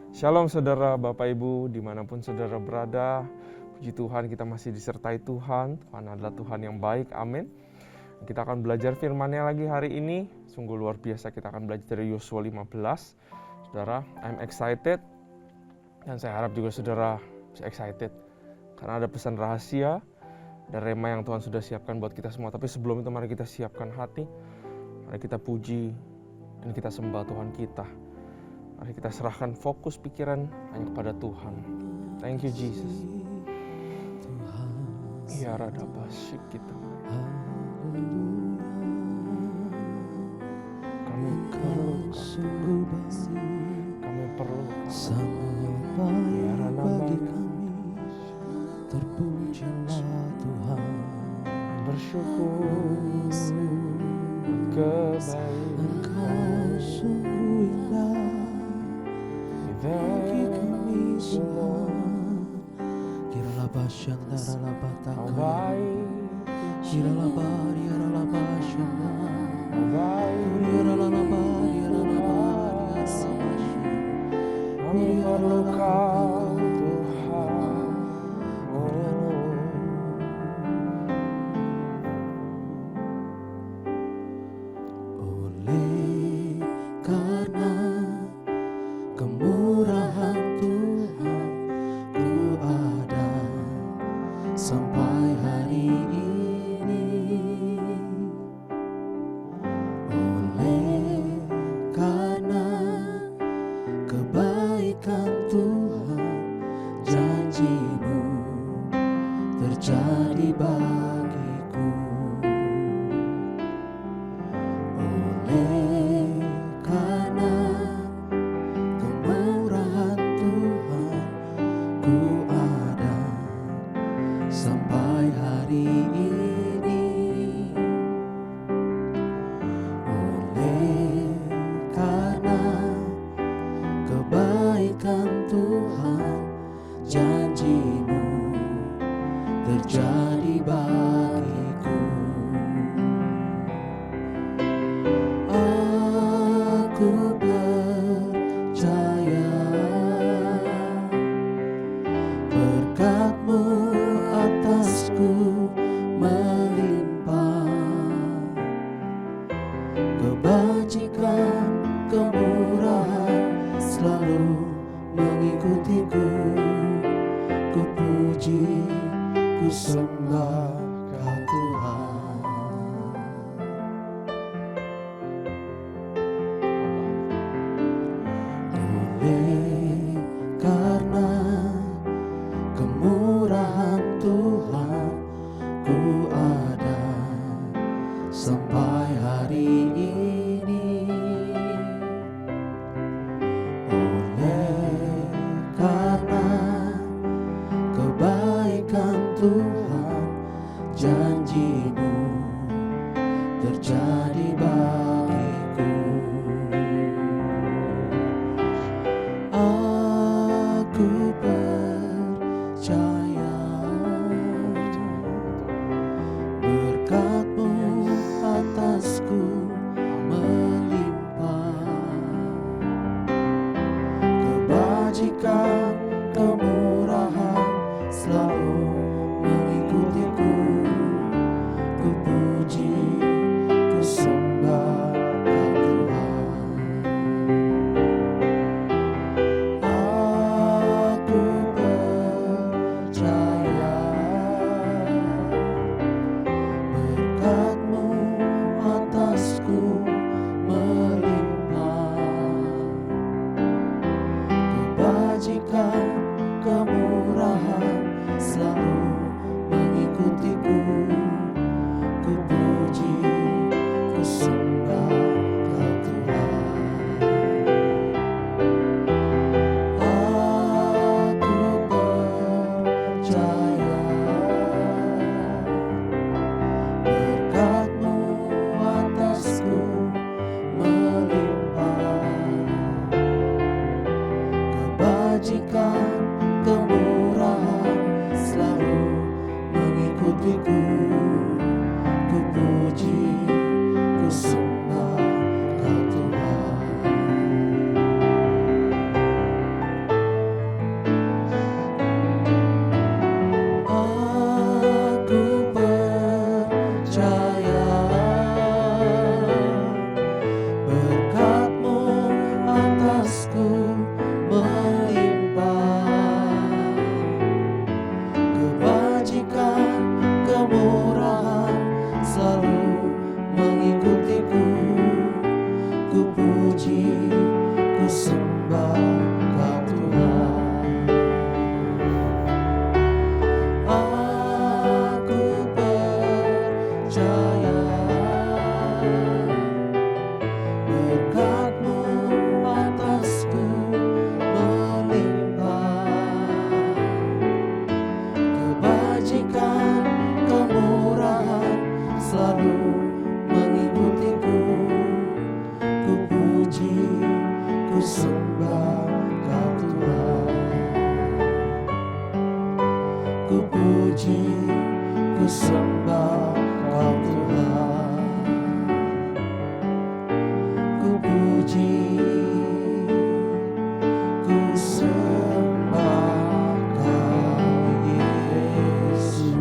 Shalom saudara, Bapak Ibu, dimanapun saudara berada. Puji Tuhan, kita masih disertai Tuhan. Tuhan adalah Tuhan yang baik, amin. Kita akan belajar firman-Nya lagi hari ini. Sungguh luar biasa, kita akan belajar dari Yosua 15. Saudara, I'm excited. Dan saya harap juga saudara excited. Karena ada pesan rahasia, ada rema yang Tuhan sudah siapkan buat kita semua. Tapi sebelum itu mari kita siapkan hati. Mari kita puji dan kita sembah Tuhan kita. Mari kita serahkan fokus pikiran hanya kepada Tuhan. Thank you Jesus. Ya rada basyik kita. Kami perlu sangat baik bagi kami. Terpujilah Tuhan. Bersyukur kebaikan Engkau sungguh indah bagi kami semua. Kiralah basyandara Kau labataka, baik, kiralah bariara labasyanda, Kau baik, kuriara labariara labariara sabasyi, kami perlu Kau Tuhan. Oleh karena kemurahan Tuhan, ku ada sampai hari ini. Oleh karena kebaikan Tuhan, janji-Mu terjadi bagiku. Oleh karena kemurahan Tuhan, ku ada sampai hari ini. Oleh karena kebaikan Tuhan, janji-Mu terjadi bagiku. Aku percaya berkat-Mu atasku melimpah, kebajikan, kemurahan selalu mengikutiku. Ku puji, ku sembah Kau Tuhan. Oleh karena kemurahan Tuhan, ku ada sampai hari ini. Oleh karena kebaikan Tuhan, janji-Mu terjadi bagiku. Aku percaya berkat-Mu atasku melimpah, kebajikan, kemurahan selalu mengikutiku. Ku puji, ku sembah Kau Tuhan. Aku percaya berkat-Mu atasku melimpah, kebajikan, kemurahan selalu mengikutiku. Ku puji, ku sembah Kau Tuhan. Aku percaya berkat-Mu atasku melimpah, kebajikan, kemurahan selalu mengikutiku. Ku puji, ku sembah Kau Tuhan. atasku melimpah. Kebajikan, kemurahan selalu mengikutiku. Ku puji, ku sembah Kau Tuhan. Aku percaya berkat-Mu atasku melimpah. Kebajikan, kemurahan selalu mengikutiku. Ku puji, ku sembah Kau Tuhan. Ku puji, ku sembah Kau Tuhan. Ku puji, ku sembah Kau Yesus.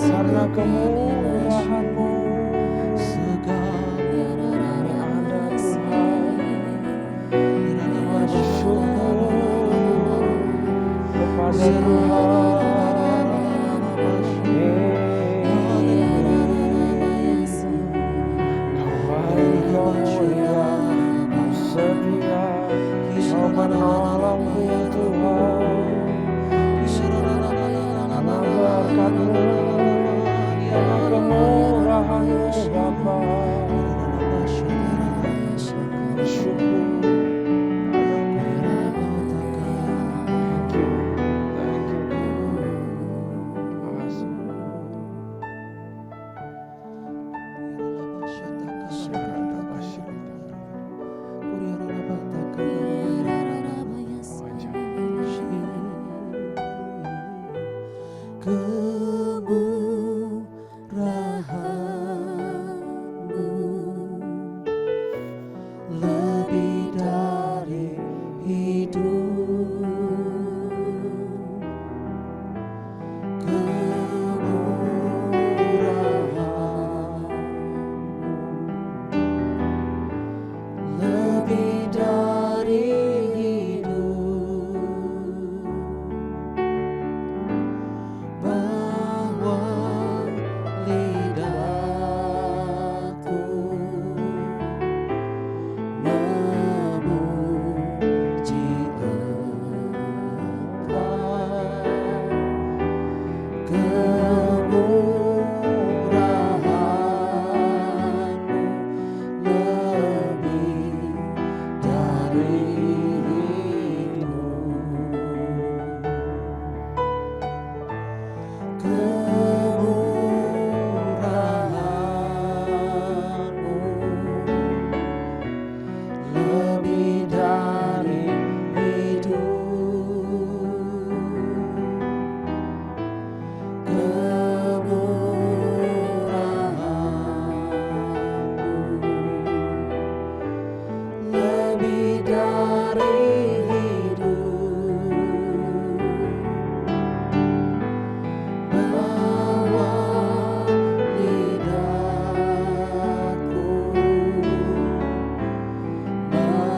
Karena kemurahan-Mu Segala ada Tuhan. Bersyukur kepada Tuhan. Kau baik, Kau mulia, Kau setia, Kau menolongku Tuhan. Karena berkat-Mu, karena kemurahan-Mu Bapa, bersyukur. Thank you. Terima kasih. Kemurahan-Mu lebih dari hidup. Kemurahan-Mu lebih dari hidup. Bahwa lidahku memuji Engkau. Kemurahan-Mu lebih dari hidup. Kemurahan-Mu lebih dari hidup. Kemurahan-Mu lebih dari hidup. Bahwa lidahku memuji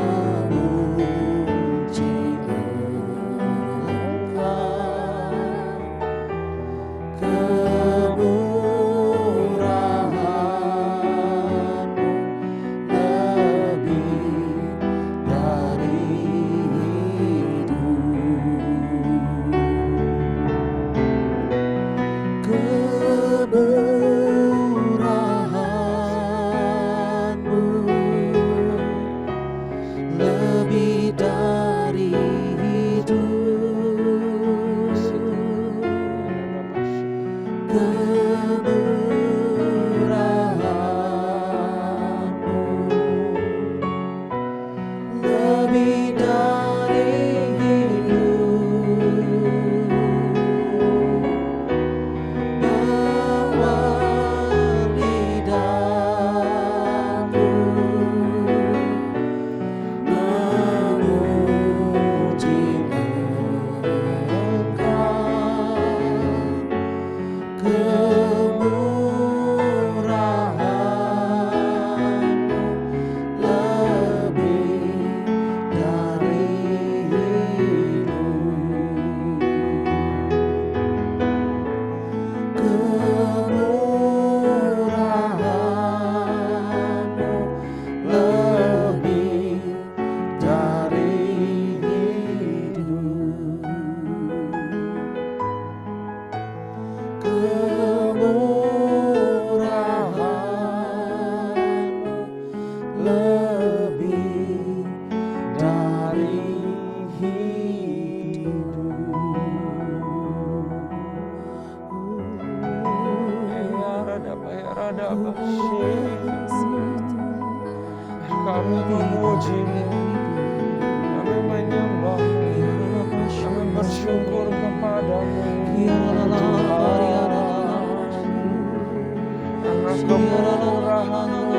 kami memuji-Mu, kami menyembah-Mu, kami bersyukur kepada-Mu, karena kemurahan-Mu.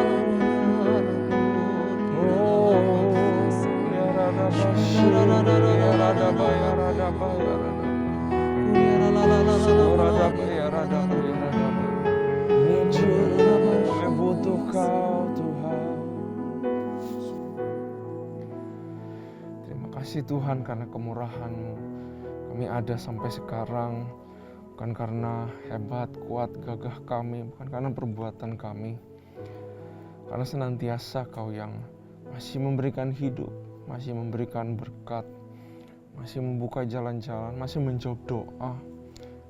Kami butuh Kau, Tuhan. Terima kasih Tuhan karena kemurahan-Mu. Kami ada sampai sekarang, bukan karena hebat, kuat, gagah kami, bukan karena perbuatan kami. Karena senantiasa Kau yang masih memberikan hidup, masih memberikan berkat, masih membuka jalan-jalan, masih menjawab doa,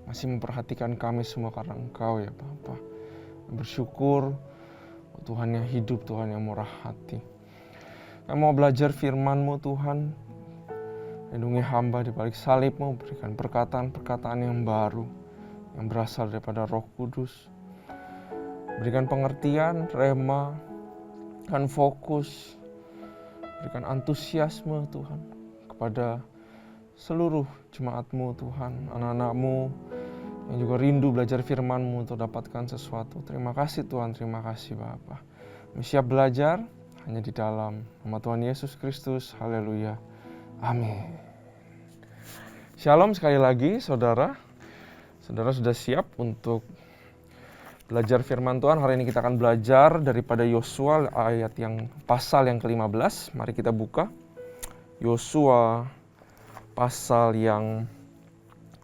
masih memperhatikan kami semua karena Engkau ya Bapa. Bersyukur Tuhan yang hidup, Tuhan yang murah hati. Kami mau belajar firman-Mu Tuhan. Lindungi hamba di balik salib-Mu, berikan perkataan-perkataan yang baru, yang berasal daripada Roh Kudus. Berikan pengertian, rema, dan fokus. Berikan antusiasme Tuhan kepada seluruh jemaat-Mu Tuhan, anak-anak-Mu yang juga rindu belajar firman-Mu untuk dapatkan sesuatu. Terima kasih Tuhan, terima kasih Bapa. Kami siap belajar hanya di dalam nama Tuhan Yesus Kristus. Haleluya. Amin. Shalom sekali lagi saudara. Saudara sudah siap untuk belajar firman Tuhan. Hari ini kita akan belajar daripada Yosua ayat yang pasal yang ke-15. Mari kita buka Yosua pasal yang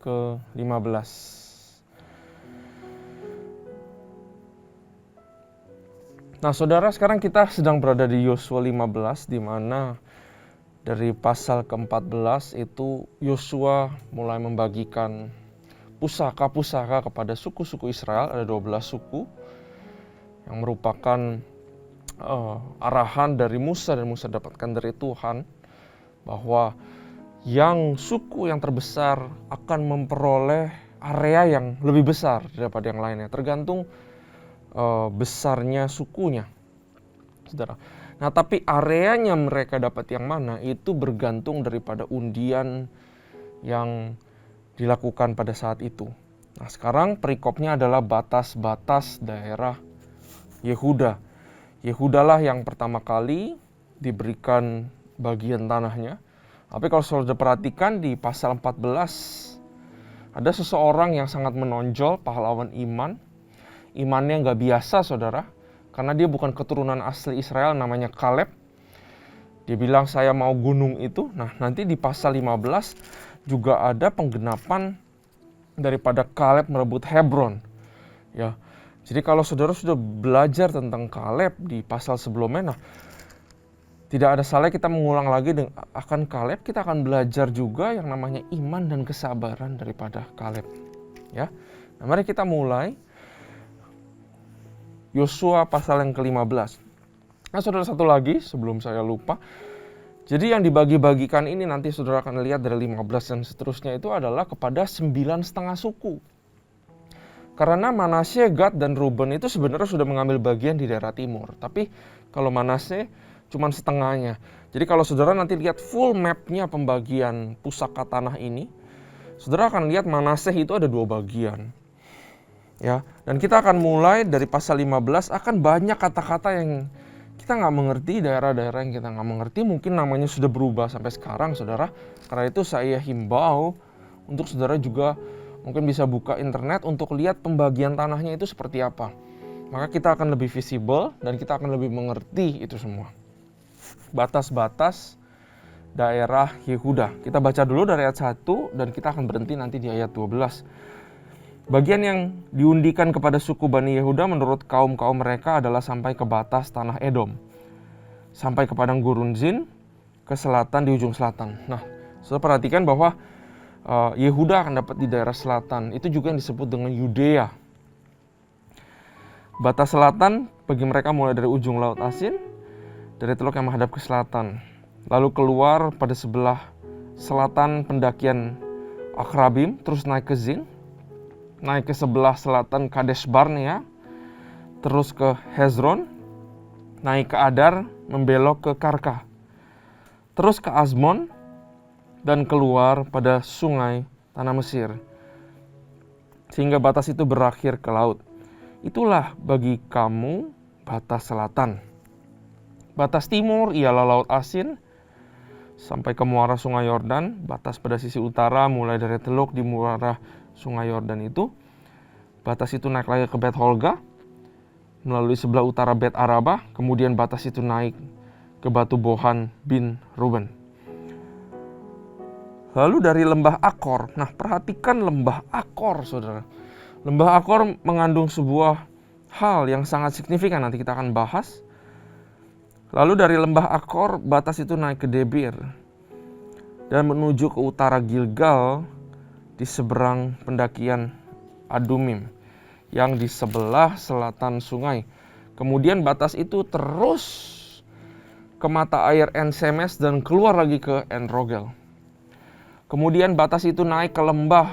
ke-15. Nah, saudara, sekarang kita sedang berada di Yosua 15, di mana dari pasal ke-14 itu Yosua mulai membagikan pusaka-pusaka kepada suku-suku Israel. Ada 12 suku yang merupakan arahan dari Musa, dan Musa dapatkan dari Tuhan bahwa yang suku yang terbesar akan memperoleh area yang lebih besar daripada yang lainnya, tergantung besarnya sukunya, saudara. Nah, tapi areanya mereka dapat yang mana itu bergantung daripada undian yang dilakukan pada saat itu. Nah, sekarang perikopnya adalah batas-batas daerah Yehuda. Yehudalah yang pertama kali diberikan bagian tanahnya. Tapi kalau saudara perhatikan di pasal 14, ada seseorang yang sangat menonjol, pahlawan iman. Imannya nggak biasa, saudara, karena dia bukan keturunan asli Israel, namanya Kaleb. Dia bilang, saya mau gunung itu. Nah, nanti di pasal 15 juga ada penggenapan daripada Kaleb merebut Hebron. Ya, jadi kalau saudara sudah belajar tentang Kaleb di pasal sebelumnya, nah, tidak ada salah kita mengulang lagi akan Kaleb. Kita akan belajar juga yang namanya iman dan kesabaran daripada Kaleb. Ya, nah, mari kita mulai. Yosua pasal yang ke-15. Nah, saudara, satu lagi sebelum saya lupa. Jadi yang dibagi-bagikan ini nanti saudara akan lihat dari 15 dan seterusnya itu adalah kepada 9,5 suku. Karena Manasye, Gad, dan Ruben itu sebenarnya sudah mengambil bagian di daerah timur. Tapi kalau Manasye cuma setengahnya. Jadi kalau saudara nanti lihat full mapnya pembagian pusaka tanah ini, saudara akan lihat Manasye itu ada 2 bagian. Ya, dan kita akan mulai dari pasal 15, akan banyak kata-kata yang kita nggak mengerti, daerah-daerah yang kita nggak mengerti, mungkin namanya sudah berubah sampai sekarang, saudara. Karena itu saya himbau untuk saudara juga mungkin bisa buka internet untuk lihat pembagian tanahnya itu seperti apa. Maka kita akan lebih visible dan kita akan lebih mengerti itu semua. Batas-batas daerah Yehuda. Kita baca dulu dari ayat 1 dan kita akan berhenti nanti di ayat 12. Bagian yang diundikan kepada suku Bani Yehuda menurut kaum-kaum mereka adalah sampai ke batas tanah Edom, sampai ke padang gurun Zin, ke selatan di ujung selatan. Nah, saudara perhatikan bahwa Yehuda akan dapat di daerah selatan. Itu juga yang disebut dengan Yudea. Batas selatan bagi mereka mulai dari ujung Laut Asin, dari teluk yang menghadap ke selatan. Lalu keluar pada sebelah selatan pendakian Akrabim, terus naik ke Zin, naik ke sebelah selatan Kades Barnea, terus ke Hezron, naik ke Adar, membelok ke Karka, terus ke Azmon, dan keluar pada sungai tanah Mesir, sehingga batas itu berakhir ke laut. Itulah bagi kamu batas selatan. Batas timur ialah Laut Asin, sampai ke muara sungai Yordan. Batas pada sisi utara mulai dari teluk di muara sungai Yordan itu. Batas itu naik lagi ke Bet Holga, melalui sebelah utara Bet Araba. Kemudian batas itu naik ke Batu Bohan bin Ruben. Lalu dari lembah Akor. Nah, perhatikan lembah Akor, saudara. Lembah Akor mengandung sebuah hal yang sangat signifikan, nanti kita akan bahas. Lalu dari lembah Akor, batas itu naik ke Debir dan menuju ke utara Gilgal di seberang pendakian Adumim yang di sebelah selatan sungai. Kemudian batas itu terus ke mata air En-Semes dan keluar lagi ke En-Rogel. Kemudian batas itu naik ke lembah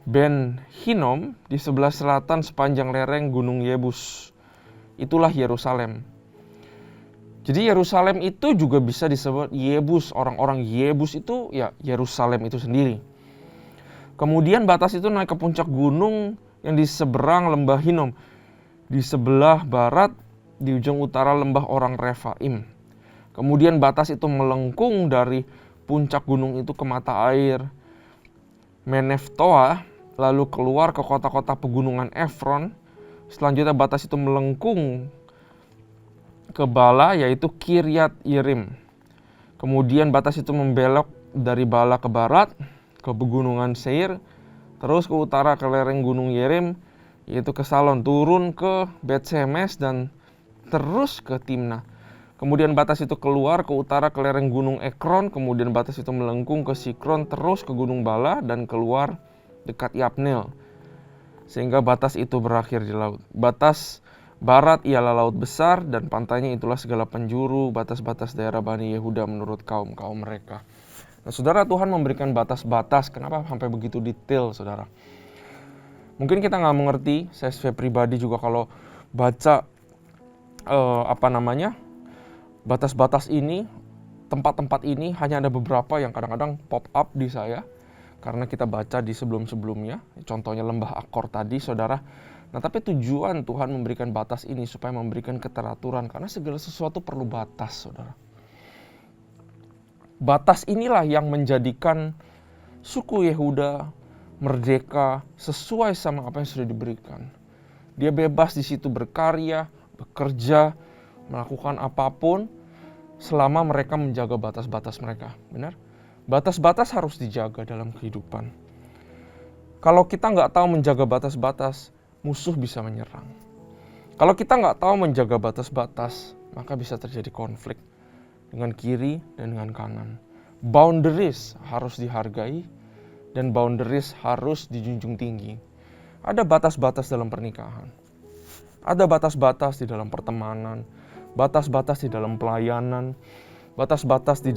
Ben Hinnom di sebelah selatan sepanjang lereng Gunung Yebus. Itulah Yerusalem. Jadi Yerusalem itu juga bisa disebut Yebus. Orang-orang Yebus itu ya Yerusalem itu sendiri. Kemudian batas itu naik ke puncak gunung yang di seberang lembah Hinnom. Di sebelah barat di ujung utara lembah orang Refaim. Kemudian batas itu melengkung dari puncak gunung itu ke mata air Meneftoa, lalu keluar ke kota-kota pegunungan Efron. Selanjutnya batas itu melengkung ke Bala, yaitu Kiryat Yerim. Kemudian batas itu membelok dari Bala ke barat ke pegunungan Seir, terus ke utara ke lereng gunung Yerim, yaitu ke Salon, turun ke Bet-Semes dan terus ke Timna. Kemudian batas itu keluar ke utara ke lereng gunung Ekron, kemudian batas itu melengkung ke Sikron, terus ke gunung Bala dan keluar dekat Yabneel, sehingga batas itu berakhir di laut. Batas barat ialah laut besar dan pantainya itulah segala penjuru batas-batas daerah Bani Yehuda menurut kaum-kaum mereka. Nah, saudara, Tuhan memberikan batas-batas. Kenapa sampai begitu detail, saudara? Mungkin kita nggak mengerti. Saya pribadi juga kalau baca batas-batas ini, tempat-tempat ini, hanya ada beberapa yang kadang-kadang pop up di saya karena kita baca di sebelum-sebelumnya. Contohnya lembah Akor tadi, saudara. Nah, tapi tujuan Tuhan memberikan batas ini supaya memberikan keteraturan, karena segala sesuatu perlu batas, saudara. Batas inilah yang menjadikan suku Yehuda merdeka sesuai sama apa yang sudah diberikan. Dia bebas di situ berkarya, bekerja, melakukan apapun selama mereka menjaga batas-batas mereka. Benar? Batas-batas harus dijaga dalam kehidupan. Kalau kita nggak tahu menjaga batas-batas, musuh bisa menyerang. Kalau kita nggak tahu menjaga batas-batas, maka bisa terjadi konflik dengan kiri dan dengan kanan. Boundaries harus dihargai dan boundaries harus dijunjung tinggi. Ada batas-batas dalam pernikahan. Ada batas-batas di dalam pertemanan, batas-batas di dalam pelayanan, batas-batas di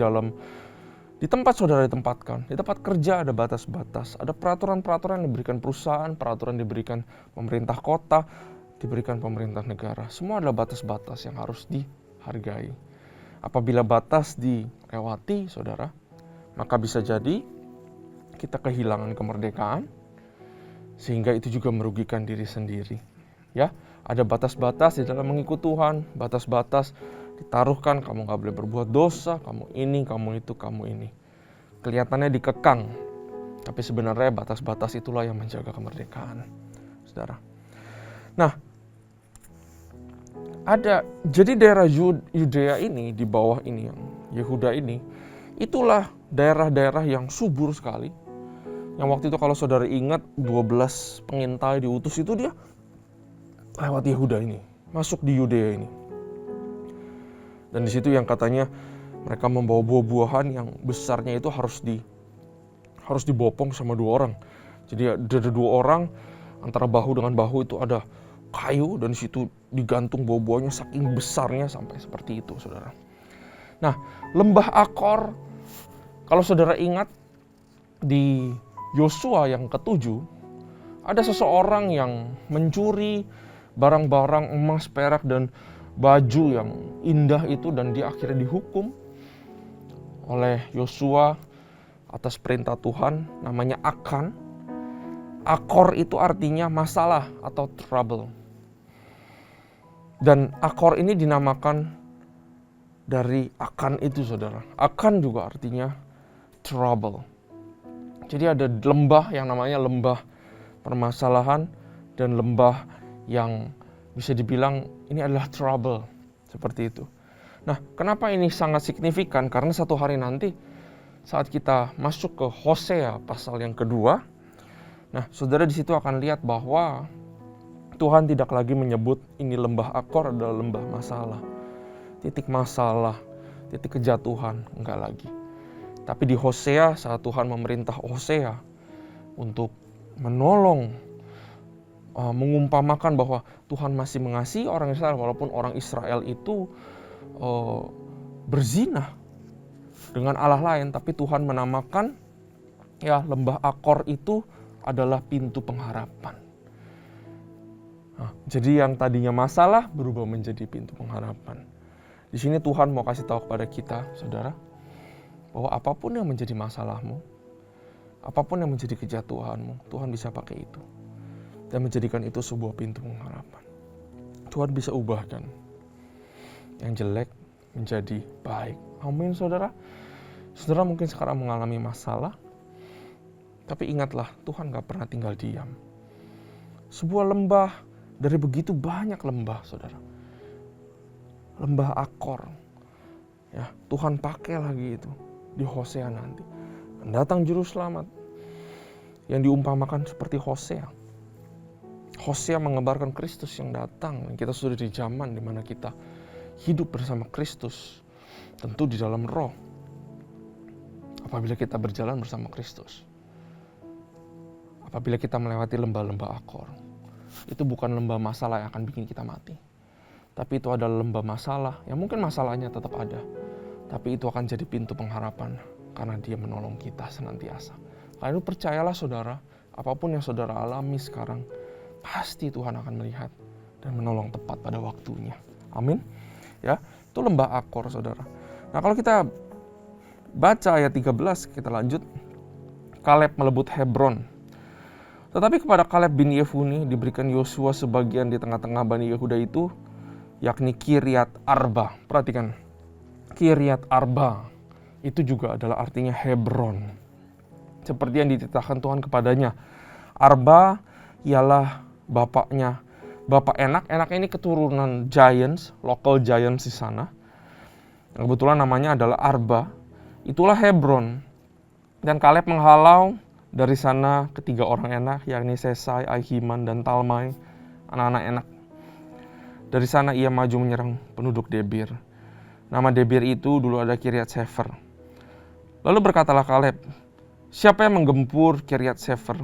tempat saudara ditempatkan. Di tempat kerja ada batas-batas. Ada peraturan-peraturan yang diberikan perusahaan, peraturan diberikan pemerintah kota, diberikan pemerintah negara. Semua adalah batas-batas yang harus dihargai. Apabila batas dilewati, saudara, maka bisa jadi kita kehilangan kemerdekaan, sehingga itu juga merugikan diri sendiri. Ya, ada batas-batas di dalam mengikut Tuhan, batas-batas ditaruhkan, kamu gak boleh berbuat dosa, kamu ini, kamu itu, kamu ini. Kelihatannya dikekang, tapi sebenarnya batas-batas itulah yang menjaga kemerdekaan, saudara. Nah, jadi daerah Yudea ini, di bawah ini, yang Yehuda ini, itulah daerah-daerah yang subur sekali. Yang waktu itu kalau saudara ingat, 12 pengintai diutus itu dia lewat Yehuda ini, masuk di Yudea ini. Dan di situ yang katanya mereka membawa buah-buahan yang besarnya itu harus dibopong sama 2 orang. Jadi ada 2 orang, antara bahu dengan bahu itu ada kayu, dan di situ digantung buah-buahnya saking besarnya sampai seperti itu, saudara. Nah, lembah Akor, kalau saudara ingat di Yosua yang ke-7, ada seseorang yang mencuri barang-barang emas, perak, dan baju yang indah itu, dan dia akhirnya dihukum oleh Yosua atas perintah Tuhan, namanya Akan. Akor itu artinya masalah atau trouble. Dan Akor ini dinamakan dari Akan itu, saudara. Akan juga artinya trouble. Jadi ada lembah yang namanya lembah permasalahan dan lembah yang bisa dibilang ini adalah trouble, seperti itu. Nah, kenapa ini sangat signifikan? Karena satu hari nanti saat kita masuk ke Hosea pasal yang kedua, nah, saudara di situ akan lihat bahwa Tuhan tidak lagi menyebut ini lembah Akor adalah lembah masalah, titik kejatuhan, enggak lagi. Tapi di Hosea, saat Tuhan memerintah Hosea untuk menolong, mengumpamakan bahwa Tuhan masih mengasihi orang Israel walaupun orang Israel itu berzina dengan Allah lain, tapi Tuhan menamakan lembah Akor itu adalah pintu pengharapan. Nah, jadi yang tadinya masalah berubah menjadi pintu pengharapan. Di sini Tuhan mau kasih tahu kepada kita, saudara, bahwa apapun yang menjadi masalahmu, apapun yang menjadi kejatuhanmu, Tuhan bisa pakai itu dan menjadikan itu sebuah pintu pengharapan. Tuhan bisa ubahkan yang jelek menjadi baik. Amin, saudara. Saudara mungkin sekarang mengalami masalah, tapi ingatlah, Tuhan gak pernah tinggal diam. Sebuah lembah dari begitu banyak lembah, saudara. Lembah Akor. Ya, Tuhan pakai lagi itu di Hosea nanti. Datang juru selamat yang diumpamakan seperti Hosea. Hosea mengabarkan Kristus yang datang. Kita sudah di zaman di mana kita hidup bersama Kristus. Tentu di dalam roh. Apabila kita berjalan bersama Kristus. Apabila kita melewati lembah-lembah Akor. Itu bukan lembah masalah yang akan bikin kita mati. Tapi itu adalah lembah masalah. Ya mungkin masalahnya tetap ada. Tapi itu akan jadi pintu pengharapan. Karena dia menolong kita senantiasa. Karena itu percayalah saudara. Apapun yang saudara alami sekarang. Pasti Tuhan akan melihat. Dan menolong tepat pada waktunya. Amin. Ya, itu lembah Akor, saudara. Nah, kalau kita baca ayat 13, kita lanjut. Kaleb melebut Hebron. Tetapi kepada Kaleb bin Yefune diberikan Yosua sebagian di tengah-tengah Bani Yehuda itu, yakni Kiryat Arba. Perhatikan, Kiryat Arba itu juga adalah artinya Hebron. Seperti yang dititahkan Tuhan kepadanya. Arba ialah bapak Enak. Enak ini keturunan giants, local giants di sana. Kebetulan namanya adalah Arba. Itulah Hebron. Dan Kaleb menghalau dari sana ketiga orang Enak, yakni Sesai, Ahiman, dan Talmai, anak-anak Enak. Dari sana ia maju menyerang penduduk Debir. Nama Debir itu dulu ada Kiryat Sefer. Lalu berkatalah Kaleb, siapa yang menggempur Kiryat Sefer?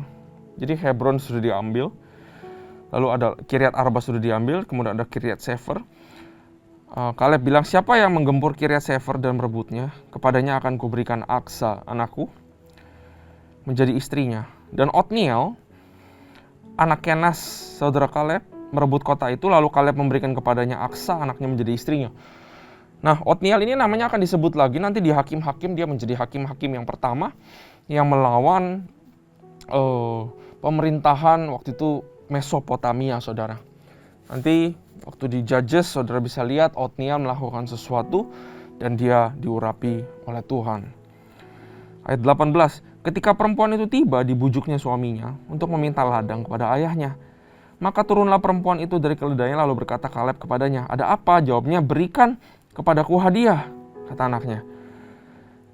Jadi Hebron sudah diambil. Lalu ada Kiryat Arba sudah diambil, kemudian ada Kiryat Sefer. Kaleb bilang, siapa yang menggempur Kiryat Sefer dan merebutnya? Kepadanya akan kuberikan Aksa, anakku, menjadi istrinya. Dan Otniel, anak Kenas, saudara Kaleb, merebut kota itu. Lalu Kaleb memberikan kepadanya Aksa, anaknya, menjadi istrinya. Nah, Otniel ini namanya akan disebut lagi nanti di Hakim-Hakim. Dia menjadi Hakim-Hakim yang pertama yang melawan pemerintahan waktu itu Mesopotamia, saudara. Nanti waktu di Judges, saudara bisa lihat Otniel melakukan sesuatu dan dia diurapi oleh Tuhan. Ayat 18, ketika perempuan itu tiba, dibujuknya suaminya untuk meminta ladang kepada ayahnya. Maka turunlah perempuan itu dari keledainya lalu berkata Kaleb kepadanya, ada apa? Jawabnya, berikan kepadaku hadiah, kata anaknya.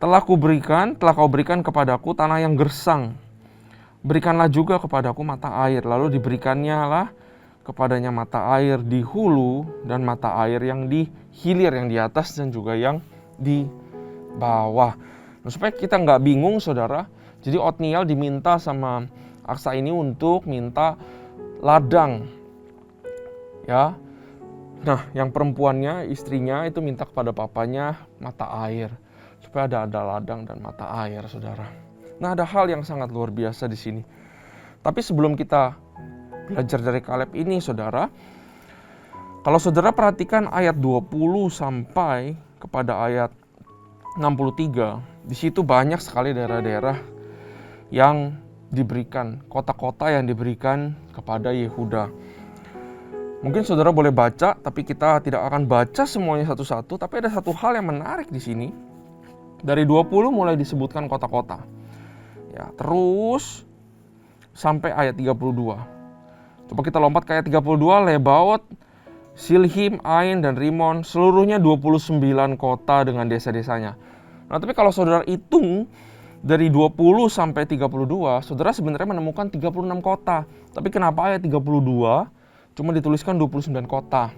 Telah kau berikan kepadaku tanah yang gersang. Berikanlah juga kepadaku mata air. Lalu diberikannya lah kepadanya mata air di hulu dan mata air yang di hilir, yang di atas dan juga yang di bawah. Nah, supaya kita nggak bingung, saudara. Jadi Otniel diminta sama Aksa ini untuk minta ladang. Ya. Nah, yang perempuannya, istrinya itu minta kepada papanya mata air. Supaya ada ladang dan mata air, saudara. Nah, ada hal yang sangat luar biasa di sini. Tapi sebelum kita belajar dari Kaleb ini, saudara. Kalau saudara perhatikan ayat 20 sampai kepada ayat 63, di situ banyak sekali daerah-daerah yang diberikan, kota-kota yang diberikan kepada Yehuda. Mungkin saudara boleh baca, tapi kita tidak akan baca semuanya satu-satu, tapi ada satu hal yang menarik di sini. Dari 20 mulai disebutkan kota-kota. Ya, terus sampai ayat 32. Coba kita lompat ke ayat 32, Lebaot, Silhim, Ain, dan Rimon, seluruhnya 29 kota dengan desa-desanya. Nah, tapi kalau saudara hitung dari 20 sampai 32, saudara sebenarnya menemukan 36 kota. Tapi kenapa ayat 32 cuma dituliskan 29 kota?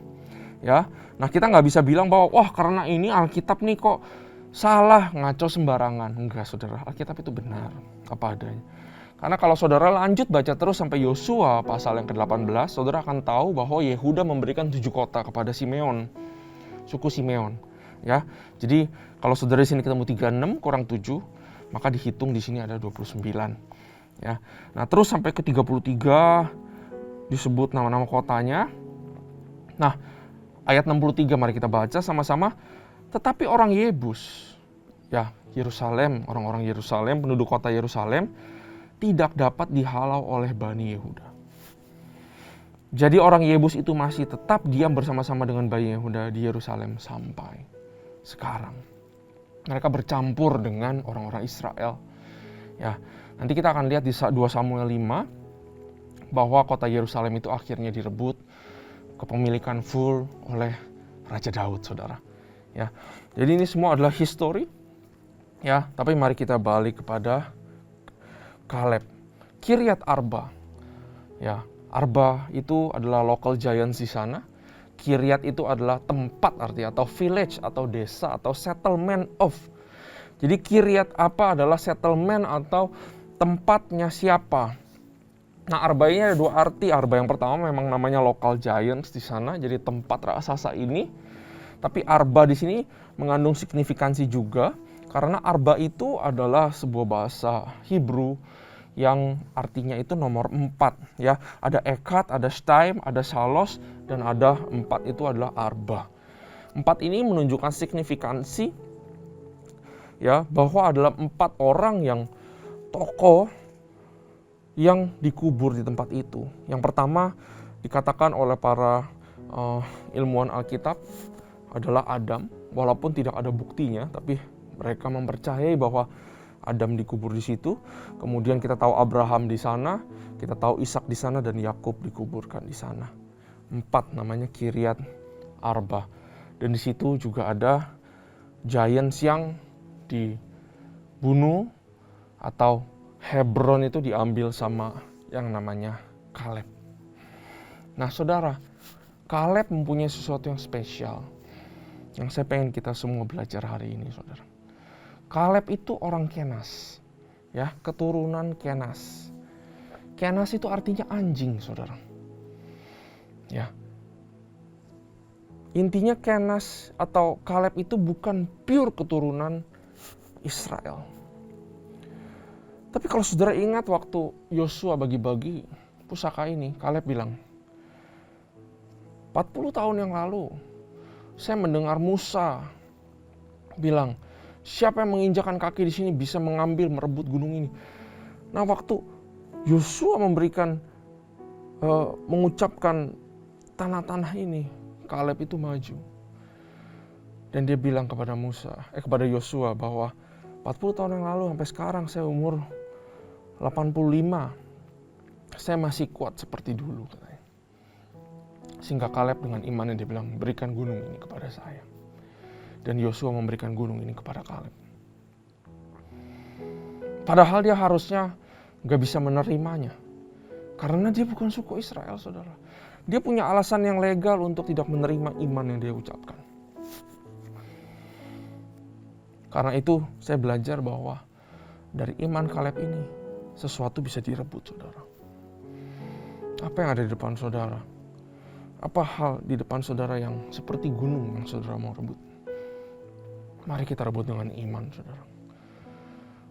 Ya, nah kita nggak bisa bilang bahwa, wah karena ini Alkitab nih kok salah, ngaco sembarangan. Enggak saudara, Alkitab itu benar, apa adanya. Karena kalau saudara lanjut baca terus sampai Yosua pasal yang ke-18, saudara akan tahu bahwa Yehuda memberikan 7 kota kepada Simeon, suku Simeon. Ya, jadi kalau saudara di sini ketemu 36 kurang 7, maka dihitung di sini ada 29. Ya, nah terus sampai ke 33 disebut nama-nama kotanya. Nah, ayat 63 mari kita baca sama-sama. Tetapi orang Yebus, ya Yerusalem, orang-orang Yerusalem, penduduk kota Yerusalem, tidak dapat dihalau oleh Bani Yehuda. Jadi orang Yebus itu masih tetap diam bersama-sama dengan Bani Yehuda di Yerusalem sampai sekarang. Mereka bercampur dengan orang-orang Israel. Ya, nanti kita akan lihat di 2 Samuel 5 bahwa kota Yerusalem itu akhirnya direbut kepemilikan full oleh Raja Daud, saudara. Ya, jadi ini semua adalah histori. Ya, tapi mari kita balik kepada Kaleb, Kiryat Arba. Ya, Arba itu adalah local giants di sana. Kiryat itu adalah tempat artinya, atau village, atau desa, atau settlement of. Jadi Kiryat apa adalah settlement atau tempatnya siapa. Nah, Arba ini ada 2 arti. Arba yang pertama memang namanya local giants di sana, jadi tempat raksasa ini. Tapi Arba di sini mengandung signifikansi juga, karena Arba itu adalah sebuah bahasa Hebrew yang artinya itu nomor 4. Ya, ada Ekat, ada Shtaim, ada Shalos, dan ada 4 itu adalah Arba. 4 ini menunjukkan signifikansi ya bahwa adalah 4 orang yang tokoh yang dikubur di tempat itu. Yang pertama dikatakan oleh para ilmuwan Alkitab adalah Adam, walaupun tidak ada buktinya, tapi mereka mempercayai bahwa Adam dikubur di situ. Kemudian kita tahu Abraham di sana, kita tahu Ishak di sana, dan Yakub dikuburkan di sana. 4 namanya Kiryat Arba. Dan di situ juga ada giants yang dibunuh, atau Hebron itu diambil sama yang namanya Kaleb. Nah saudara, Kaleb mempunyai sesuatu yang spesial yang saya pengen kita semua belajar hari ini, saudara. Kaleb itu orang Kenas, ya, keturunan Kenas. Kenas itu artinya anjing, saudara. Ya, intinya Kenas atau Kaleb itu bukan pure keturunan Israel. Tapi kalau saudara ingat waktu Yosua bagi-bagi pusaka ini, Kaleb bilang, 40 tahun yang lalu, saya mendengar Musa bilang, siapa yang menginjakan kaki di sini bisa mengambil, merebut gunung ini. Nah, waktu Yosua mengucapkan tanah-tanah ini, Kaleb itu maju. Dan dia bilang kepada Yosua bahwa 40 tahun yang lalu sampai sekarang saya umur 85. Saya masih kuat seperti dulu, katanya. Sehingga Kaleb dengan imannya dia bilang, berikan gunung ini kepada saya. Dan Yosua memberikan gunung ini kepada Kaleb. Padahal dia harusnya gak bisa menerimanya. Karena dia bukan suku Israel, saudara. Dia punya alasan yang legal untuk tidak menerima iman yang dia ucapkan. Karena itu saya belajar bahwa dari iman Kaleb ini, sesuatu bisa direbut, saudara. Apa yang ada di depan saudara? Apa hal di depan saudara yang seperti gunung yang saudara mau rebut? Mari kita rebut dengan iman, saudara.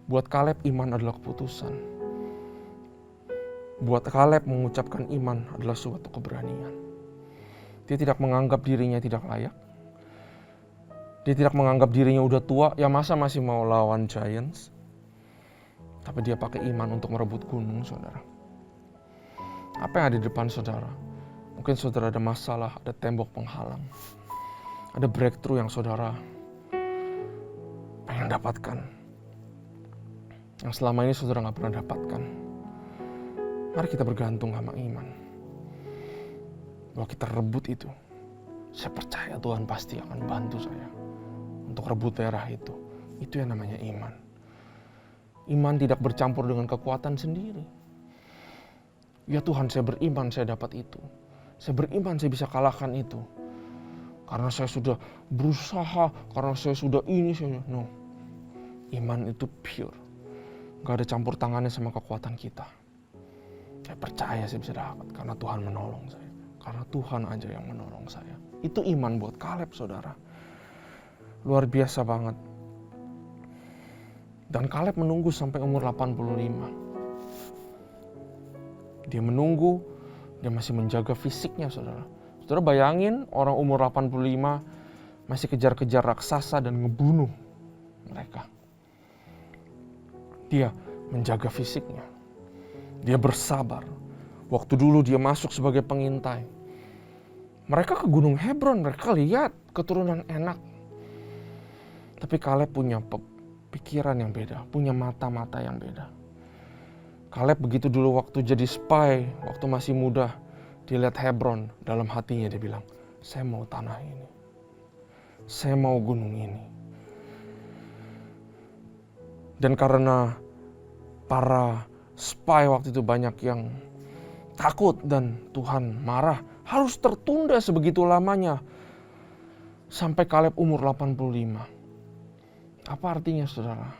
Buat Kaleb, iman adalah keputusan. Buat Kaleb, mengucapkan iman adalah suatu keberanian. Dia tidak menganggap dirinya tidak layak. Dia tidak menganggap dirinya udah tua, ya masa masih mau lawan giants. Tapi dia pakai iman untuk merebut gunung, saudara. Apa yang ada di depan saudara? Mungkin saudara ada masalah, ada tembok penghalang. Ada breakthrough yang saudara pengen dapatkan. Yang selama ini saudara gak pernah dapatkan. Mari kita bergantung sama iman. Bahwa kita rebut itu. Saya percaya Tuhan pasti akan bantu saya untuk rebut daerah itu. Itu yang namanya iman. Iman tidak bercampur dengan kekuatan sendiri. Ya Tuhan, saya beriman saya dapat itu. Saya beriman saya bisa kalahkan itu. Karena saya sudah berusaha, karena saya sudah ini, no. Iman itu pure. Gak ada campur tangannya sama kekuatan kita. Saya percaya saya bisa dapat karena Tuhan menolong saya. Karena Tuhan aja yang menolong saya. Itu iman buat Kaleb, saudara. Luar biasa banget. Dan Kaleb menunggu sampai umur 85. Dia menunggu, dia masih menjaga fisiknya, saudara. Saudara bayangin orang umur 85 masih kejar-kejar raksasa dan ngebunuh mereka. Dia menjaga fisiknya. Dia bersabar. Waktu dulu dia masuk sebagai pengintai. Mereka ke Gunung Hebron, mereka lihat keturunan enak. Tapi Kaleb punya pikiran yang beda, punya mata-mata yang beda. Kaleb begitu dulu waktu jadi spy, waktu masih muda, dia lihat Hebron, dalam hatinya dia bilang, saya mau tanah ini. Saya mau gunung ini. Dan karena para spy waktu itu banyak yang takut dan Tuhan marah, harus tertunda sebegitu lamanya sampai Kaleb umur 85. Apa artinya, saudara?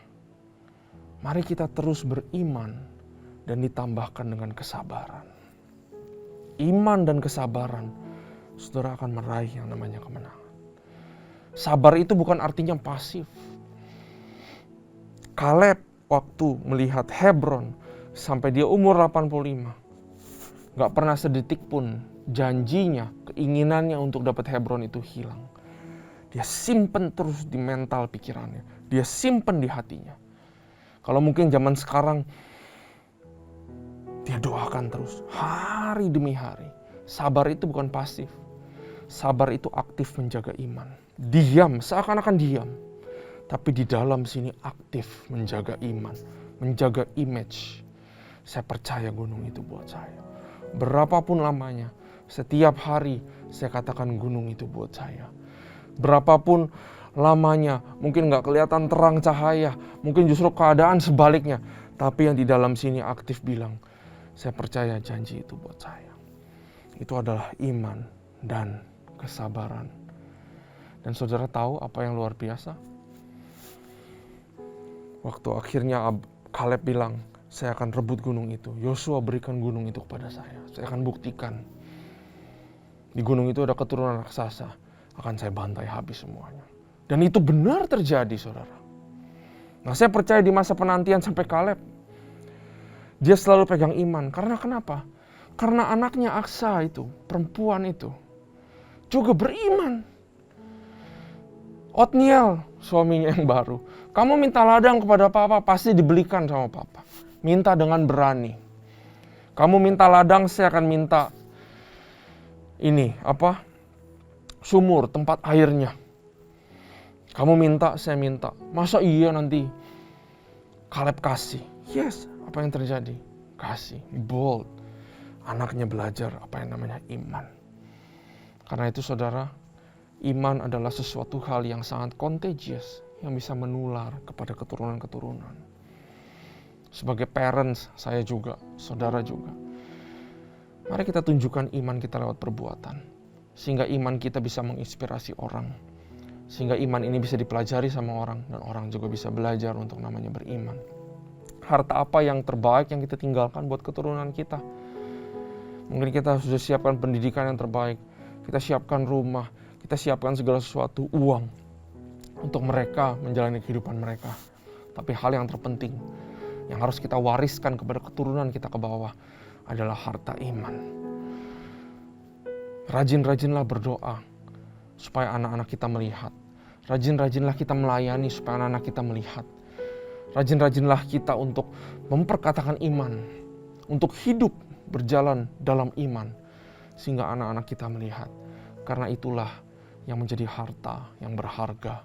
Mari kita terus beriman dan ditambahkan dengan kesabaran. Iman dan kesabaran, saudara akan meraih yang namanya kemenangan. Sabar itu bukan artinya pasif. Kaleb waktu melihat Hebron sampai dia umur 85, gak pernah sedetik pun janjinya, keinginannya untuk dapat Hebron itu hilang. Dia simpen terus di mental pikirannya. Dia simpen di hatinya. Kalau mungkin zaman sekarang, dia doakan terus, hari demi hari. Sabar itu bukan pasif. Sabar itu aktif menjaga iman. Diam, seakan-akan diam. Tapi di dalam sini aktif menjaga iman, menjaga image. Saya percaya gunung itu buat saya. Berapapun lamanya, setiap hari saya katakan gunung itu buat saya. Berapapun lamanya, mungkin gak kelihatan terang cahaya, mungkin justru keadaan sebaliknya. Tapi yang di dalam sini aktif bilang, saya percaya janji itu buat saya. Itu adalah iman dan kesabaran. Dan saudara tahu apa yang luar biasa? Waktu akhirnya Kaleb bilang, saya akan rebut gunung itu. Yosua berikan gunung itu kepada saya. Saya akan buktikan. Di gunung itu ada keturunan raksasa. Akan saya bantai habis semuanya. Dan itu benar terjadi, saudara. Nah, saya percaya di masa penantian sampai Kaleb, dia selalu pegang iman. Karena kenapa? Karena anaknya Aksa itu, perempuan itu, juga beriman. Otniel, suaminya yang baru. Kamu minta ladang kepada papa, pasti dibelikan sama papa. Minta dengan berani. Kamu minta ladang, saya akan minta sumur, tempat airnya. Kamu minta, saya minta. Masa iya nanti Kaleb kasih? Yes, apa yang terjadi? Kasih, bold. Anaknya belajar apa yang namanya iman. Karena itu saudara, iman adalah sesuatu hal yang sangat contagious, yang bisa menular kepada keturunan-keturunan. Sebagai parents, saya juga, saudara juga. Mari kita tunjukkan iman kita lewat perbuatan. Sehingga iman kita bisa menginspirasi orang. Sehingga iman ini bisa dipelajari sama orang. Dan orang juga bisa belajar untuk namanya beriman. Harta apa yang terbaik yang kita tinggalkan buat keturunan kita? Mungkin kita sudah siapkan pendidikan yang terbaik. Kita siapkan rumah. Kita siapkan segala sesuatu, uang. Untuk mereka menjalani kehidupan mereka. Tapi hal yang terpenting, yang harus kita wariskan kepada keturunan kita ke bawah adalah harta iman. Rajin-rajinlah berdoa supaya anak-anak kita melihat. Rajin-rajinlah kita melayani supaya anak-anak kita melihat. Rajin-rajinlah kita untuk memperkatakan iman, untuk hidup berjalan dalam iman, sehingga anak-anak kita melihat. Karena itulah yang menjadi harta yang berharga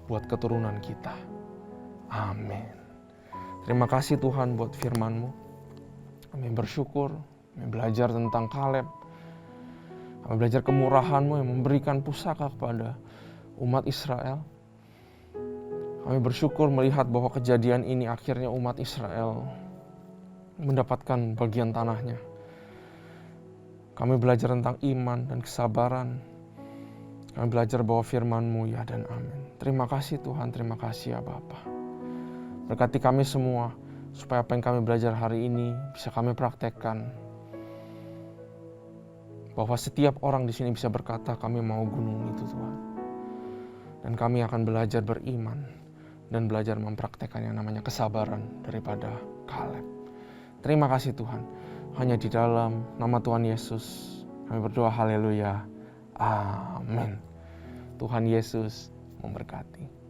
buat keturunan kita. Amin. Terima kasih Tuhan buat firman-Mu. Kami bersyukur, kami belajar tentang Kaleb. Kami belajar kemurahan-Mu yang memberikan pusaka kepada umat Israel. Kami bersyukur melihat bahwa kejadian ini akhirnya umat Israel mendapatkan bagian tanahnya. Kami belajar tentang iman dan kesabaran. Kami belajar bahwa firman-Mu ya dan amin. Terima kasih Tuhan, terima kasih ya Bapa. Berkati kami semua, supaya apa yang kami belajar hari ini bisa kami praktekkan. Bahwa setiap orang di sini bisa berkata, kami mau gunung itu Tuhan. Dan kami akan belajar beriman dan belajar mempraktekkan yang namanya kesabaran daripada Kaleb. Terima kasih Tuhan. Hanya di dalam nama Tuhan Yesus kami berdoa, haleluya. Amin. Tuhan Yesus memberkati.